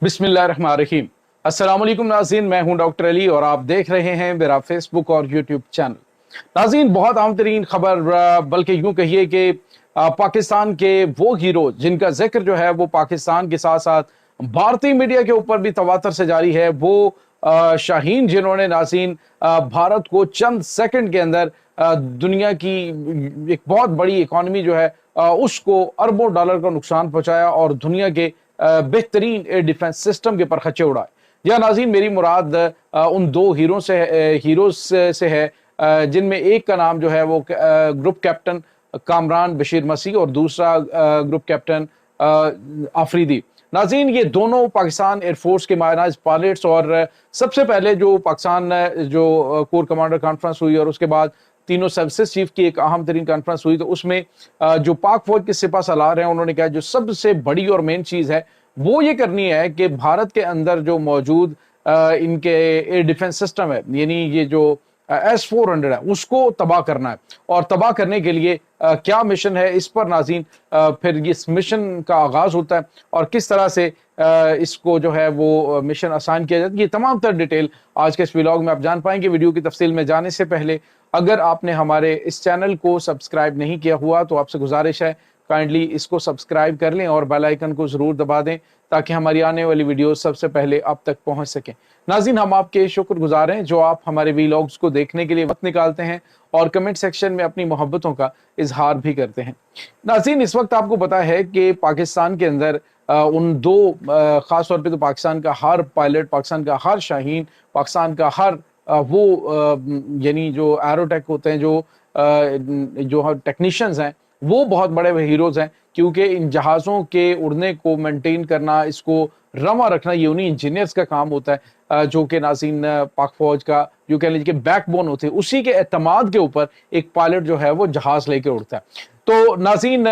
बिस्मिल्लाहिर्रहमानिर्रहीम। अस्सलाम वालेकुम नाज़रीन, मैं हूं डॉक्टर अली और आप देख रहे हैं मेरा फेसबुक और यूट्यूब चैनल। नाज़रीन, बहुत अहम तरीन खबर, बल्कि यूं कहिए कि पाकिस्तान के वो हीरो जिनका जिक्र जो है वो पाकिस्तान के साथ साथ भारतीय मीडिया के ऊपर भी तवातर से जारी है, वो शाहीन, जिन्होंने नाज़रीन भारत को चंद सेकंड के अंदर दुनिया की एक बहुत बड़ी इकॉनमी जो है उसको अरबों डॉलर का नुकसान पहुंचाया और दुनिया के बेहतरीन एयर डिफेंस सिस्टम के परखच्चे उड़ाए। या नाज़रीन, मेरी मुराद उन दो हीरोज से है, जिनमें एक का नाम जो है वो ग्रुप कैप्टन कामरान बशीर मसीह और दूसरा ग्रुप कैप्टन आफरीदी। नाज़रीन, ये दोनों पाकिस्तान एयरफोर्स के मायनाज पायलट्स और सबसे पहले जो पाकिस्तान जो कोर कमांडर कॉन्फ्रेंस हुई और उसके बाद तीनों सर्विसेज चीफ की एक अहम तरीन कॉन्फ्रेंस हुई, तो उसमें जो पाक फौज के सिपा सलार हैं उन्होंने कहा जो सबसे बड़ी और मेन चीज है वो ये करनी है कि भारत के अंदर जो मौजूद इनके एयर डिफेंस सिस्टम है, यानी ये जो S-400 है, उसको तबाह करना है। और तबाह करने के लिए क्या मिशन है, इस पर नाज़रीन फिर इस मिशन का आगाज होता है और किस तरह से इसको जो है वो मिशन आसान किया जाता है। ये तमाम तर डिटेल आज के इस व्लॉग में आप जान पाएंगे। वीडियो की तफसील में जाने से पहले अगर आपने हमारे इस चैनल को सब्सक्राइब नहीं किया हुआ तो आपसे गुजारिश है काइंडली इसको सब्सक्राइब कर लें और बेल आइकन को जरूर दबा दें ताकि हमारी आने वाली वीडियो सबसे पहले आप तक पहुंच सकें। नाज़रीन, हम आपके शुक्रगुजार हैं जो आप हमारे व्लॉग्स को देखने के लिए वक्त निकालते हैं और कमेंट सेक्शन में अपनी मोहब्बतों का इजहार भी करते हैं। नाज़रीन, इस वक्त आपको पता है कि पाकिस्तान के अंदर उन दो खास तौर पे तो पाकिस्तान का हर पायलट, पाकिस्तान का हर शाहीन, पाकिस्तान का हर यानी जो एरोटेक होते हैं, जो टेक्नीशियंस हैं, वो बहुत बड़े हीरोज हैं, क्योंकि इन जहाज़ों के उड़ने को मेंटेन करना, इसको रवा रखना, ये उन्हीं इंजीनियर्स का काम होता है जो कि नाज़रीन पाक फौज का जो कह लीजिए बैकबोन होते हैं, उसी के एतमाद के ऊपर एक पायलट जो है वो जहाज लेकर उड़ता है। तो नाज़रीन,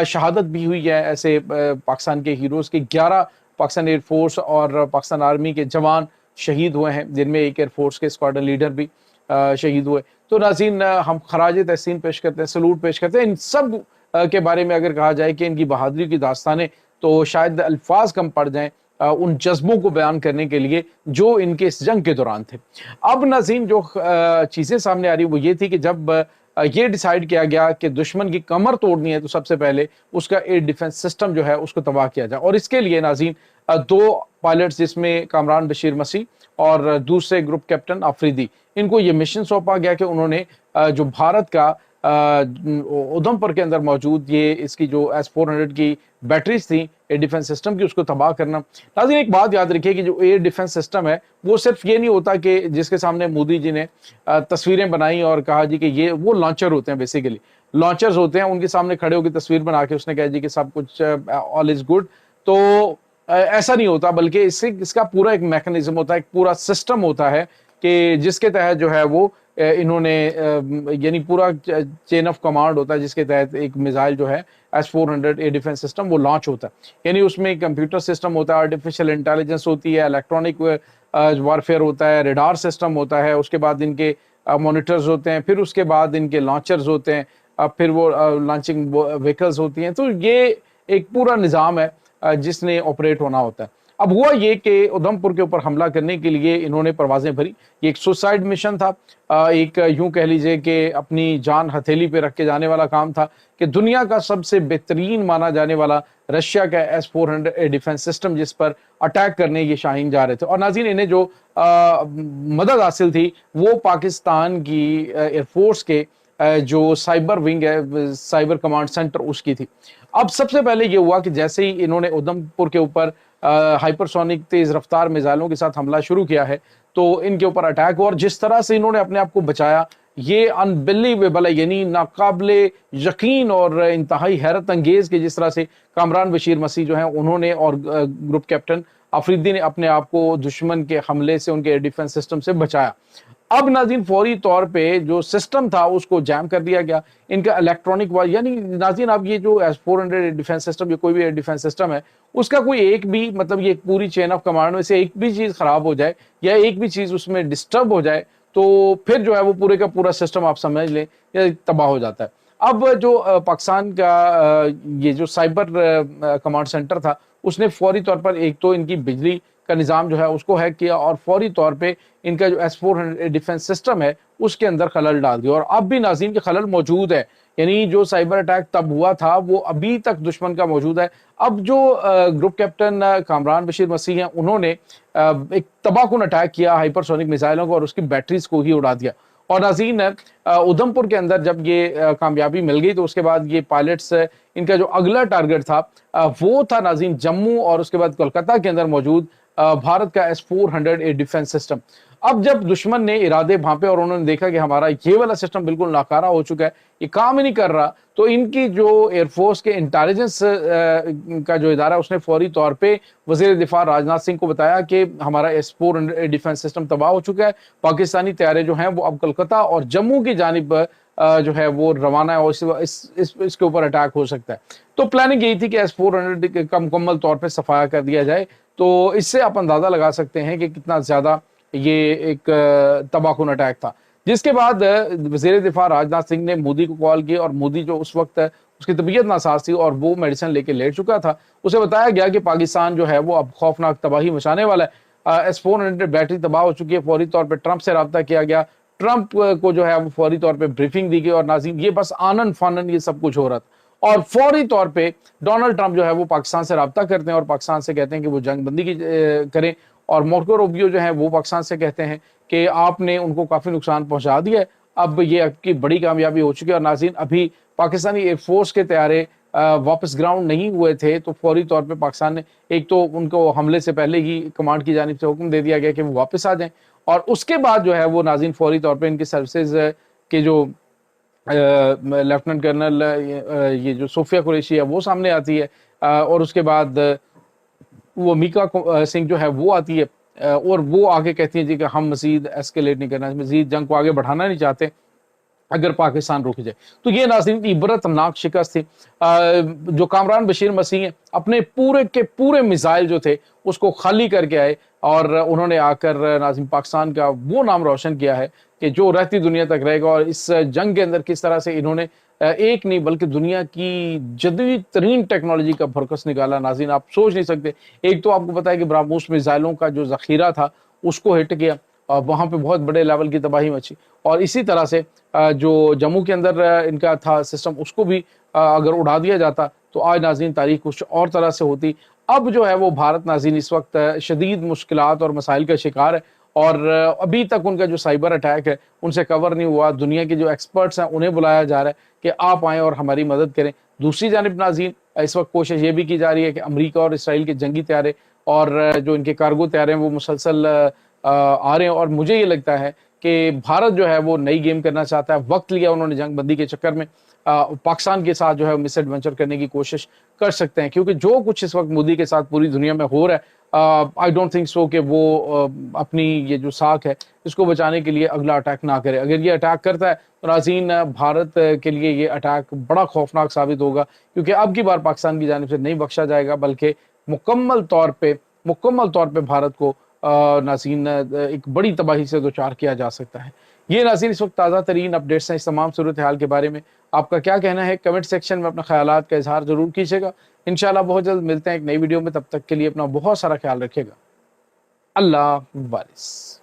शहादत भी हुई है ऐसे पाकिस्तान के हीरोज की। 11 पाकिस्तान एयरफोर्स और पाकिस्तान आर्मी के जवान शहीद हुए हैं, जिनमें एक एयरफोर्स के स्क्वाड्रन लीडर भी शहीद हुए। तो नाज़रीन, हम खराज तहसीन पेश करते हैं, सलूट पेश करते हैं। इन सब के बारे में अगर कहा जाए कि इनकी बहादुरी की दास्तानें, तो शायद अल्फाज कम पड़ जाएं उन जज्बों को बयान करने के लिए जो इनके इस जंग के दौरान थे। अब नाज़रीन, जो चीज़ें सामने आ रही वो ये थी कि जब ये डिसाइड किया गया कि दुश्मन की कमर तोड़नी है तो सबसे पहले उसका एयर डिफेंस सिस्टम जो है उसको तबाह किया जाए। और इसके लिए नाज़रीन दो पायलट्स, जिसमें कामरान बशीर मसीह और दूसरे ग्रुप कैप्टन आफरीदी, इनको ये मिशन सौंपा गया कि उन्होंने जो भारत का उधमपुर के अंदर मौजूद ये इसकी जो S-400 की बैटरीज थी एयर डिफेंस सिस्टम की, उसको तबाह करना। नाज़रीन, एक बात याद रखिए कि जो एयर डिफेंस सिस्टम है वो सिर्फ ये नहीं होता कि जिसके सामने मोदी जी ने तस्वीरें बनाई और कहा जी कि ये वो लॉन्चर होते हैं, बेसिकली लॉन्चर्स होते हैं, उनके सामने खड़े होकर तस्वीर बना के उसने कहा जी कि सब कुछ ऑल इज गुड। तो ऐसा नहीं होता, बल्कि इसका पूरा एक मैकेनिज्म होता है, एक पूरा सिस्टम होता है कि जिसके तहत जो है वो इन्होंने यानी पूरा चेन ऑफ कमांड होता है, जिसके तहत एक मिसाइल जो है S-400 एयर डिफेंस सिस्टम वो लॉन्च होता है। यानी उसमें कंप्यूटर सिस्टम होता है, आर्टिफिशियल इंटेलिजेंस होती है, इलेक्ट्रॉनिक वारफेयर होता है, रेडार सिस्टम होता है, उसके बाद इनके मॉनिटर्स होते हैं, फिर उसके बाद इनके लॉन्चर्स होते हैं, फिर वो लॉन्चिंग व्हीकल्स होती हैं। तो ये एक पूरा निज़ाम है जिसने ऑपरेट होना होता है। अब हुआ ये कि उधमपुर के ऊपर हमला करने के लिए इन्होंने परवाजें भरी। ये एक सुसाइड मिशन था, एक यूं कह लीजिए कि अपनी जान हथेली पे रख के जाने वाला काम था कि दुनिया का सबसे बेहतरीन माना जाने वाला रशिया का S-400 एयर डिफेंस सिस्टम, जिस पर अटैक करने ये शाहीन जा रहे थे। और नाज़रीन, इन्हें जो मदद हासिल थी वो पाकिस्तान की एयरफोर्स के जो साइबर विंग है, साइबर कमांड सेंटर, उसकी थी। अब सबसे पहले ये हुआ कि जैसे ही इन्होंने उधमपुर के ऊपर हाइपरसोनिक तेज रफ्तार मिसाइलों के साथ हमला शुरू किया है, तो इनके ऊपर अटैक हुआ और जिस तरह से इन्होंने अपने आप को बचाया ये अनबिलीवेबल है, यानी नाकाबिले यकीन और इंतहाई हैरत अंगेज कि जिस तरह से कामरान बशीर मसीह जो है उन्होंने और ग्रुप कैप्टन आफरीदी ने अपने आप को दुश्मन के हमले से, उनके एयर डिफेंस सिस्टम से बचाया। अब नाज़रीन, फौरी तौर पे जो सिस्टम था उसको जैम कर दिया गया, इनका इलेक्ट्रॉनिक यानी नाज़रीन, अब ये जो S-400 डिफेंस सिस्टम, ये कोई भी डिफेंस सिस्टम है, उसका कोई एक भी मतलब ये पूरी चेन ऑफ कमांड में से एक भी चीज़ खराब हो जाए या एक भी चीज़ उसमें डिस्टर्ब हो जाए तो फिर जो है वो पूरे का पूरा सिस्टम आप समझ लें या तबाह हो जाता है। अब जो पाकिस्तान का ये जो साइबर कमांड सेंटर था उसने फौरी तौर पर एक तो इनकी बिजली का निज़ाम जो है उसको हैक किया और फौरी तौर पे इनका जो S-400 डिफेंस सिस्टम है उसके अंदर खलल डाल दिया। और अब भी नाज़रीन के खलल मौजूद है, यानी जो साइबर अटैक तब हुआ था वो अभी तक दुश्मन का मौजूद है। अब जो ग्रुप कैप्टन कामरान बशीर मसीह हैं, उन्होंने एक तबाहकुन अटैक किया हाइपरसोनिक मिसाइलों को और उसकी बैटरीज को ही उड़ा दिया। और नाज़रीन उधमपुर के अंदर जब ये कामयाबी मिल गई तो उसके बाद ये पायलट्स इनका जो अगला टारगेट था वो था नाज़रीन जम्मू और उसके बाद कोलकाता के अंदर मौजूद भारत का S-400 डिफेंस सिस्टम। अब जब दुश्मन ने इरादे भांपे और उन्होंने देखा कि हमारा ये वाला सिस्टम बिल्कुल नाकारा हो चुका है, ये काम ही नहीं कर रहा, तो इनकी जो एयरफोर्स के इंटेलिजेंस का जो इदारा उसने फौरी तौर पे वज़ीर दिफा राजनाथ सिंह को बताया कि हमारा S-400 डिफेंस सिस्टम तबाह हो चुका है, पाकिस्तानी तैयारे जो हैं वो अब कोलकाता और जम्मू की जानिब जो है वो रवाना है और इसके ऊपर अटैक हो सकता है। तो प्लानिंग यही थी कि S-400 का मुकम्मल तौर पर सफाया कर दिया जाए। तो इससे आप अंदाजा लगा सकते हैं कि कितना ज्यादा ये एक तबाहकुन अटैक था। जिसके बाद वज़ीर दिफा राजनाथ सिंह ने मोदी को कॉल की और मोदी जो उस वक्त उसकी तबीयत नासाज थी और वो मेडिसिन लेके लेट चुका था, उसे बताया गया कि पाकिस्तान जो है वो अब खौफनाक तबाही मचाने वाला है। S-400 बैटरी तबाह हो चुकी है। फौरी तौर पर ट्रंप से रब्ता किया गया, ट्रंप को जो है वो फौरी तौर पर ब्रीफिंग दी गई और नाज़रीन ये बस आनन फानन ये सब कुछ हो रहा था। और फौरी तौर पे डोनाल्ड ट्रंप जो है वो पाकिस्तान से रब्ता करते हैं और पाकिस्तान से कहते हैं कि वो जंग बंदी की करें। और मार्को रूबियो जो है वो पाकिस्तान से कहते हैं कि आपने उनको काफ़ी नुकसान पहुंचा दिया है, अब ये आपकी बड़ी कामयाबी हो चुकी है। और नाज़रीन अभी पाकिस्तानी एयरफोर्स के तैयारे वापस ग्राउंड नहीं हुए थे तो फौरी तौर पे पाकिस्तान ने एक तो उनको हमले से पहले ही कमांड की जानिब से हुक्म दे दिया गया कि वो वापस आ जाएं और उसके बाद जो है वो नाज़रीन फौरी तौर पर इनकी सर्विसेज के जो लेफ्टिनेंट कर्नल ये जो सोफिया कुरैशी है वो सामने आती है और उसके बाद वो मीका सिंह जो है वो आती है और वो आगे कहती है जी कि हम मजीद एस्केलेट नहीं करना, मजीद जंग को आगे बढ़ाना नहीं चाहते अगर पाकिस्तान रुक जाए। तो ये नाज़रीन इबरतनाक शिकस्त थी। जो कामरान बशीर मसीह हैं अपने पूरे के पूरे मिसाइल जो थे उसको खाली करके आए और उन्होंने आकर नाज़रीन पाकिस्तान का वो नाम रोशन किया है कि जो रहती दुनिया तक रहेगा। और इस जंग के अंदर किस तरह से इन्होंने एक नहीं बल्कि दुनिया की जदीद तरीन टेक्नोलॉजी का भरकस निकाला, नाज़रीन आप सोच नहीं सकते। एक तो आपको पता है कि ब्राह्मोस मिसाइलों का जो ज़ख़ीरा था उसको हिट किया और वहाँ पे बहुत बड़े लेवल की तबाही मची। और इसी तरह से जो जम्मू के अंदर इनका था सिस्टम उसको भी अगर उड़ा दिया जाता तो आज नाज़रीन तारीख कुछ और तरह से होती। अब जो है वो भारत नाज़रीन इस वक्त शदीद मुश्किलात और मसाइल का शिकार है और अभी तक उनका जो साइबर अटैक है उनसे कवर नहीं हुआ। दुनिया के जो एक्सपर्ट्स हैं उन्हें बुलाया जा रहा है कि आप आएँ और हमारी मदद करें। दूसरी जानिब नाज़रीन इस वक्त कोशिश ये भी की जा रही है कि अमरीका और इसराइल के जंगी तैयारे और जो इनके कार्गो तैयारे हैं वो मुसलसल आ रहे हैं। और मुझे ये लगता है कि भारत जो है वो नई गेम करना चाहता है। वक्त लिया उन्होंने जंग बंदी के चक्कर में, पाकिस्तान के साथ जो है मिस एडवेंचर करने की कोशिश कर सकते हैं क्योंकि जो कुछ इस वक्त मोदी के साथ पूरी दुनिया में हो रहा है आई डोंट थिंक सो कि वो अपनी ये जो साख है इसको बचाने के लिए अगला अटैक ना करे। अगर ये अटैक करता है तो नाज़रीन भारत के लिए ये अटैक बड़ा खौफनाक साबित होगा क्योंकि अब की बार पाकिस्तान की जानिब से नहीं बख्शा जाएगा बल्कि मुकम्मल तौर पे भारत को नाज़रीन एक बड़ी तबाही से दोचार किया जा सकता है। ये नाज़रीन इस वक्त ताज़ा तरीन अपडेट्स हैं इस तमाम सूरत हाल के बारे में। आपका क्या कहना है कमेंट सेक्शन में अपने ख्यालात का इजहार ज़रूर कीजिएगा। इंशाल्लाह बहुत जल्द मिलते हैं एक नई वीडियो में, तब तक के लिए अपना बहुत सारा ख्याल रखिएगा। अल्लाह वारिस।